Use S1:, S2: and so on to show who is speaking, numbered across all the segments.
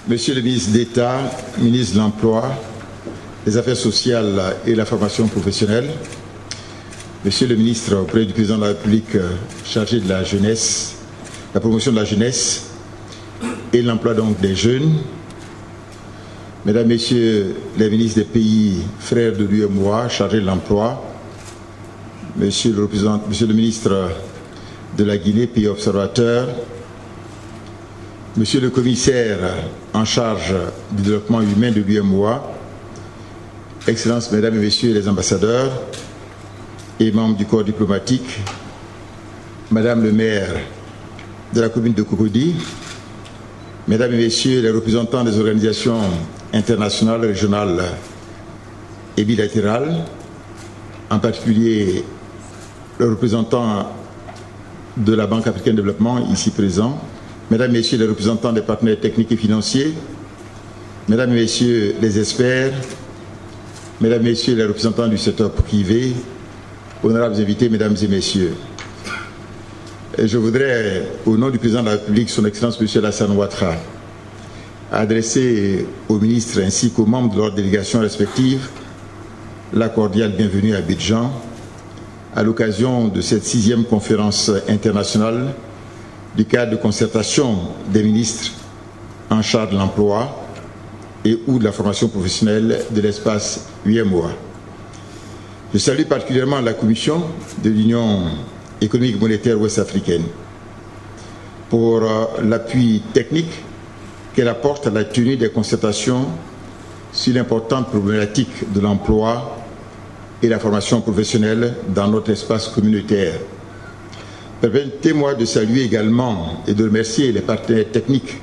S1: Monsieur le ministre d'État, ministre de l'Emploi, des Affaires sociales et de la formation professionnelle, Monsieur le ministre auprès du Président de la République chargé de la jeunesse, la promotion de la jeunesse et l'emploi donc des jeunes, Mesdames, Messieurs les ministres des pays frères de l'UEMOA chargés de l'emploi, Monsieur le ministre de la Guinée, pays observateur, Monsieur le commissaire en charge du développement humain de l'UEMOA, Excellences, Mesdames et Messieurs les ambassadeurs et membres du corps diplomatique, Madame le maire de la commune de Cocody, Mesdames et Messieurs les représentants des organisations internationales, régionales et bilatérales, en particulier le représentant de la Banque africaine de développement ici présent, Mesdames et Messieurs les représentants des partenaires techniques et financiers, Mesdames et Messieurs les experts, Mesdames et Messieurs les représentants du secteur privé, honorables invités, Mesdames et Messieurs. Je voudrais, au nom du Président de la République, Son Excellence M. Alassane Ouattara, adresser aux ministres ainsi qu'aux membres de leurs délégations respectives la cordiale bienvenue à Abidjan, à l'occasion de cette 6e conférence internationale du cadre de concertation des ministres en charge de l'emploi et ou de la formation professionnelle de l'espace UEMOA. Je salue particulièrement la Commission de l'Union économique et monétaire ouest-africaine pour l'appui technique qu'elle apporte à la tenue des concertations sur l'importante problématique de l'emploi et la formation professionnelle dans notre espace communautaire. Permettez-moi de saluer également et de remercier les partenaires techniques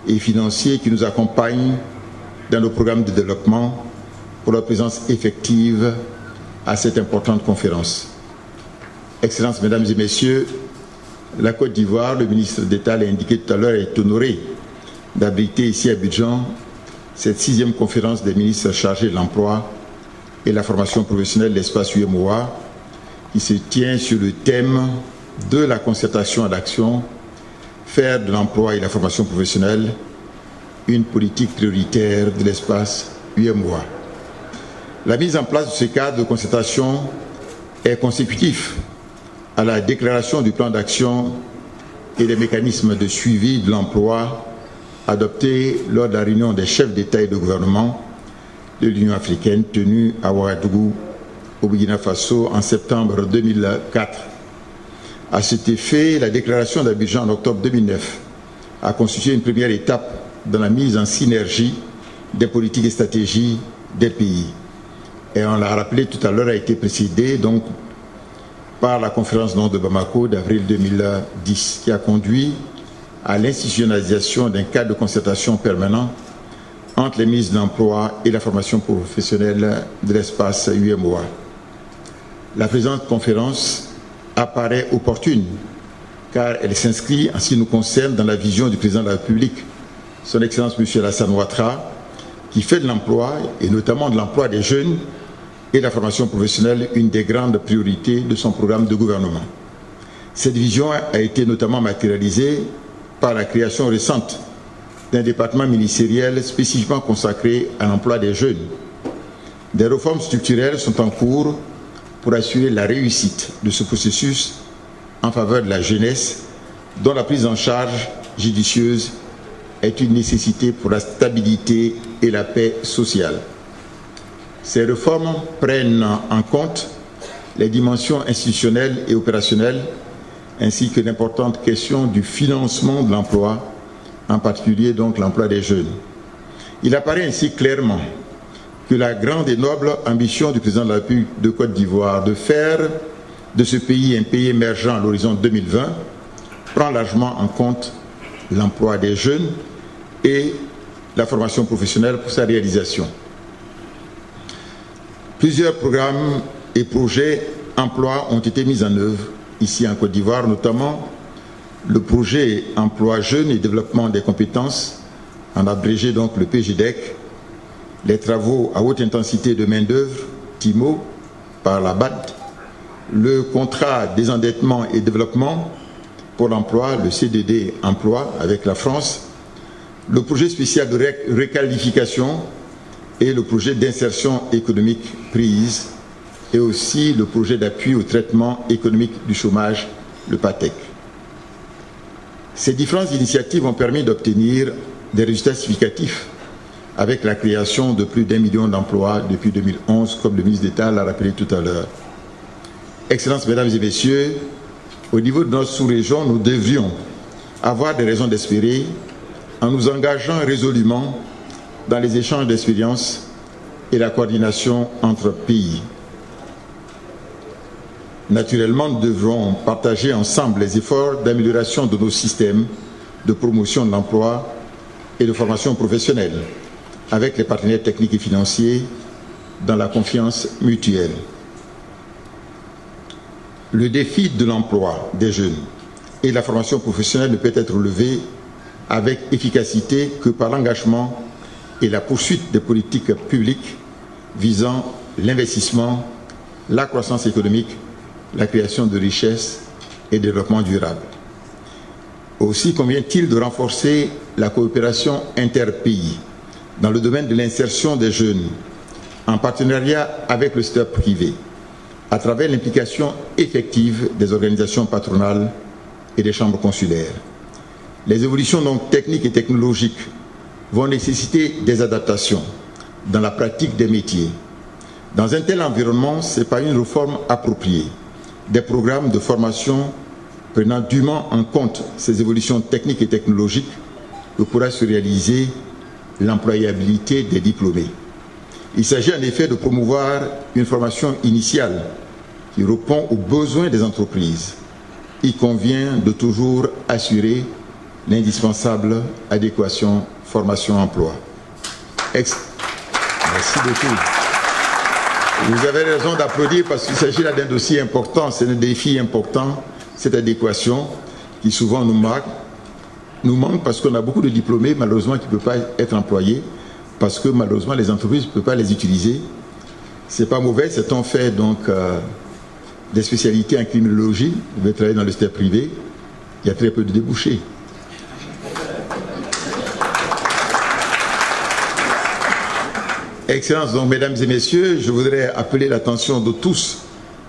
S1: et financiers qui nous accompagnent dans nos programmes de développement pour leur présence effective à cette importante conférence. Excellences, Mesdames et Messieurs, la Côte d'Ivoire, le ministre d'État l'a indiqué tout à l'heure, est honoré d'abriter ici à Abidjan cette 6e conférence des ministres chargés de l'emploi et la formation professionnelle de l'espace UEMOA qui se tient sur le thème de la concertation à l'action, faire de l'emploi et la formation professionnelle une politique prioritaire de l'espace UEMOA. La mise en place de ce cadre de concertation est consécutif à la déclaration du plan d'action et des mécanismes de suivi de l'emploi adoptés lors de la réunion des chefs d'État et de gouvernement de l'Union africaine tenue à Ouagadougou, au Burkina Faso, en septembre 2004. À cet effet, la déclaration d'Abidjan en octobre 2009 a constitué une première étape dans la mise en synergie des politiques et stratégies des pays. Et on l'a rappelé tout à l'heure, a été précédée donc par la conférence de Bamako d'avril 2010, qui a conduit à l'institutionnalisation d'un cadre de concertation permanent entre les ministres de l'Emploi et la formation professionnelle de l'espace UEMOA. La présente conférence apparaît opportune car elle s'inscrit, en ce qui nous concerne, dans la vision du Président de la République, Son Excellence M. Alassane Ouattara, qui fait de l'emploi, et notamment de l'emploi des jeunes et de la formation professionnelle, une des grandes priorités de son programme de gouvernement. Cette vision a été notamment matérialisée par la création récente d'un département ministériel spécifiquement consacré à l'emploi des jeunes. Des réformes structurelles sont en cours pour assurer la réussite de ce processus en faveur de la jeunesse, dont la prise en charge judicieuse est une nécessité pour la stabilité et la paix sociale. Ces réformes prennent en compte les dimensions institutionnelles et opérationnelles, ainsi que l'importante question du financement de l'emploi, en particulier donc l'emploi des jeunes. Il apparaît ainsi clairement que la grande et noble ambition du Président de la République de Côte d'Ivoire de faire de ce pays un pays émergent à l'horizon 2020 prend largement en compte l'emploi des jeunes et la formation professionnelle pour sa réalisation. Plusieurs programmes et projets emploi ont été mis en œuvre ici en Côte d'Ivoire, notamment le projet emploi jeunes et développement des compétences, en abrégé donc le PGDEC, les travaux à haute intensité de main-d'œuvre, TIMO, par la BAD, le contrat désendettement et développement pour l'emploi, le CDD emploi avec la France, le projet spécial de requalification et le projet d'insertion économique prise, et aussi le projet d'appui au traitement économique du chômage, le PATEC. Ces différentes initiatives ont permis d'obtenir des résultats significatifs avec la création de plus d'1 million d'emplois depuis 2011, comme le ministre d'État l'a rappelé tout à l'heure. Excellences, Mesdames et Messieurs, au niveau de notre sous-région, nous devrions avoir des raisons d'espérer en nous engageant résolument dans les échanges d'expériences et la coordination entre pays. Naturellement, nous devrons partager ensemble les efforts d'amélioration de nos systèmes de promotion de l'emploi et de formation professionnelle avec les partenaires techniques et financiers dans la confiance mutuelle. Le défi de l'emploi des jeunes et de la formation professionnelle ne peut être relevé avec efficacité que par l'engagement et la poursuite des politiques publiques visant l'investissement, la croissance économique, la création de richesses et le développement durable. Aussi convient-il de renforcer la coopération interpays dans le domaine de l'insertion des jeunes en partenariat avec le secteur privé à travers l'implication effective des organisations patronales et des chambres consulaires. Les évolutions donc techniques et technologiques vont nécessiter des adaptations dans la pratique des métiers. Dans un tel environnement, c'est par une réforme appropriée des programmes de formation prenant dûment en compte ces évolutions techniques et technologiques que pourra se réaliser l'employabilité des diplômés. Il s'agit en effet de promouvoir une formation initiale qui répond aux besoins des entreprises. Il convient de toujours assurer l'indispensable adéquation formation-emploi. Merci beaucoup. Vous avez raison d'applaudir parce qu'il s'agit là d'un dossier important, c'est un défi important, cette adéquation qui souvent nous manque parce qu'on a beaucoup de diplômés malheureusement qui ne peuvent pas être employés parce que malheureusement les entreprises ne peuvent pas les utiliser. C'est pas mauvais, c'est un fait donc des spécialités en criminologie, vous pouvez travailler dans le secteur privé, il y a très peu de débouchés. Excellences, donc, Mesdames et Messieurs, je voudrais appeler l'attention de tous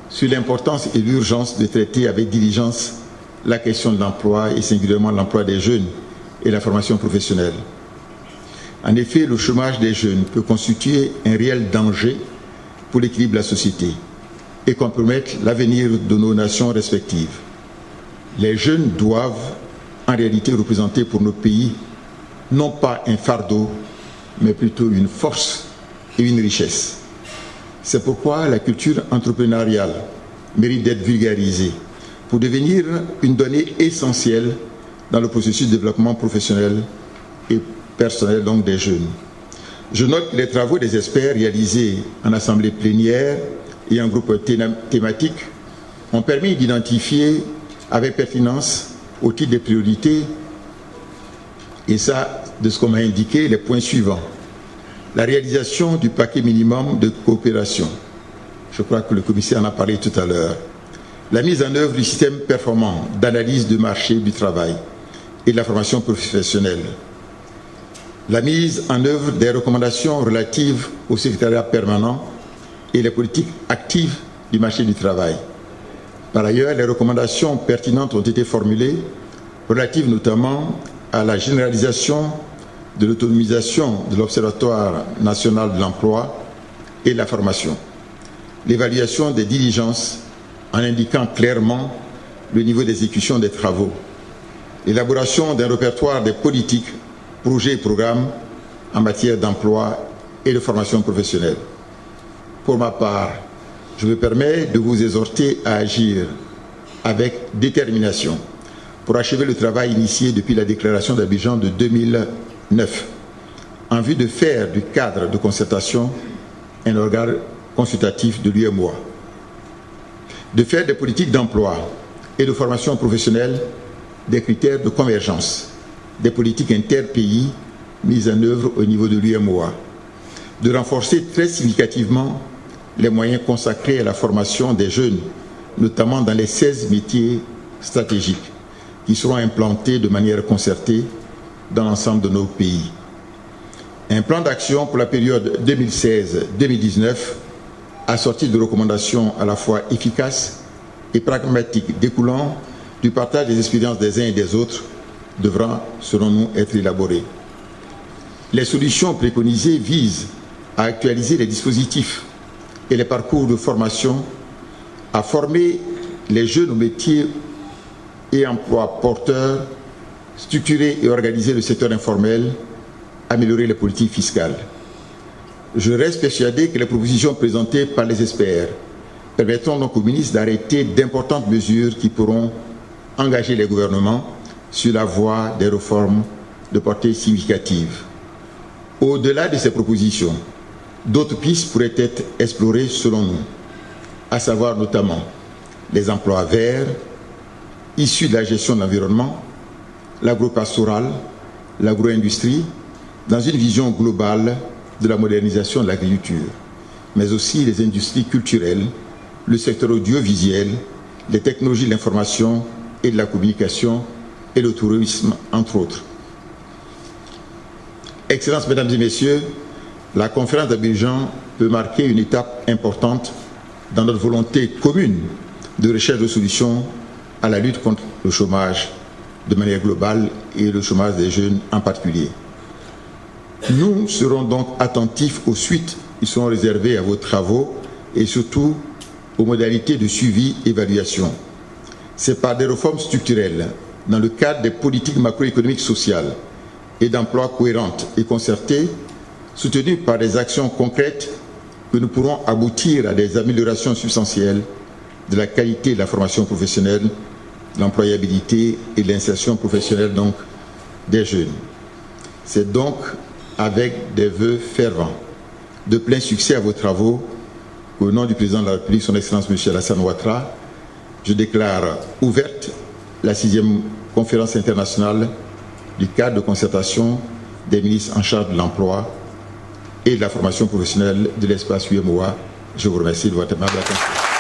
S1: sur l'importance et l'urgence de traiter avec diligence la question de l'emploi et singulièrement l'emploi des jeunes et la formation professionnelle. En effet, le chômage des jeunes peut constituer un réel danger pour l'équilibre de la société et compromettre l'avenir de nos nations respectives. Les jeunes doivent en réalité représenter pour nos pays non pas un fardeau, mais plutôt une force et une richesse. C'est pourquoi la culture entrepreneuriale mérite d'être vulgarisée pour devenir une donnée essentielle dans le processus de développement professionnel et personnel donc des jeunes. Je note que les travaux des experts réalisés en assemblée plénière et en groupe thématique ont permis d'identifier avec pertinence au titre des priorités et ça, de ce qu'on m'a indiqué, les points suivants. La réalisation du paquet minimum de coopération. Je crois que le commissaire en a parlé tout à l'heure. La mise en œuvre du système performant d'analyse du marché du travail et de la formation professionnelle. La mise en œuvre des recommandations relatives au secrétariat permanent et les politiques actives du marché du travail. Par ailleurs, les recommandations pertinentes ont été formulées relatives notamment à la généralisation de l'autonomisation de l'Observatoire national de l'emploi et de la formation, l'évaluation des diligences en indiquant clairement le niveau d'exécution des travaux, l'élaboration d'un répertoire des politiques, projets et programmes en matière d'emploi et de formation professionnelle. Pour ma part, je me permets de vous exhorter à agir avec détermination pour achever le travail initié depuis la déclaration d'Abidjan de 2009 en vue de faire du cadre de concertation un organe consultatif de l'UEMOA, de faire des politiques d'emploi et de formation professionnelle des critères de convergence, des politiques interpays mises en œuvre au niveau de l'UEMOA, de renforcer très significativement les moyens consacrés à la formation des jeunes, notamment dans les 16 métiers stratégiques qui seront implantés de manière concertée dans l'ensemble de nos pays. Un plan d'action pour la période 2016-2019, assorti de recommandations à la fois efficaces et pragmatiques découlant du partage des expériences des uns et des autres, devra, selon nous, être élaboré. Les solutions préconisées visent à actualiser les dispositifs et les parcours de formation, à former les jeunes aux métiers et emplois porteurs, structurer et organiser le secteur informel, améliorer les politiques fiscales. Je reste persuadé que les propositions présentées par les experts permettront donc au ministre d'arrêter d'importantes mesures qui pourront engager les gouvernements sur la voie des réformes de portée significative. Au-delà de ces propositions, d'autres pistes pourraient être explorées selon nous, à savoir notamment les emplois verts, issus de la gestion de l'environnement, l'agro-pastoral, l'agro-industrie, dans une vision globale de la modernisation de l'agriculture, mais aussi les industries culturelles, le secteur audiovisuel, les technologies de l'information et de la communication et le tourisme, entre autres. Excellences, Mesdames et Messieurs, la conférence d'Abidjan peut marquer une étape importante dans notre volonté commune de recherche de solutions à la lutte contre le chômage de manière globale et le chômage des jeunes en particulier. Nous serons donc attentifs aux suites qui seront réservées à vos travaux et surtout aux modalités de suivi et évaluation. C'est par des réformes structurelles dans le cadre des politiques macroéconomiques sociales et d'emploi cohérentes et concertées, soutenues par des actions concrètes, que nous pourrons aboutir à des améliorations substantielles de la qualité de la formation professionnelle, de l'employabilité et de l'insertion professionnelle donc des jeunes. C'est donc avec des vœux fervents de plein succès à vos travaux qu'au nom du président de la République, son Excellence M. Alassane Ouattara, je déclare ouverte la 6e conférence internationale du cadre de concertation des ministres en charge de l'emploi et de la formation professionnelle de l'espace UEMOA. Je vous remercie de votre aimable attention.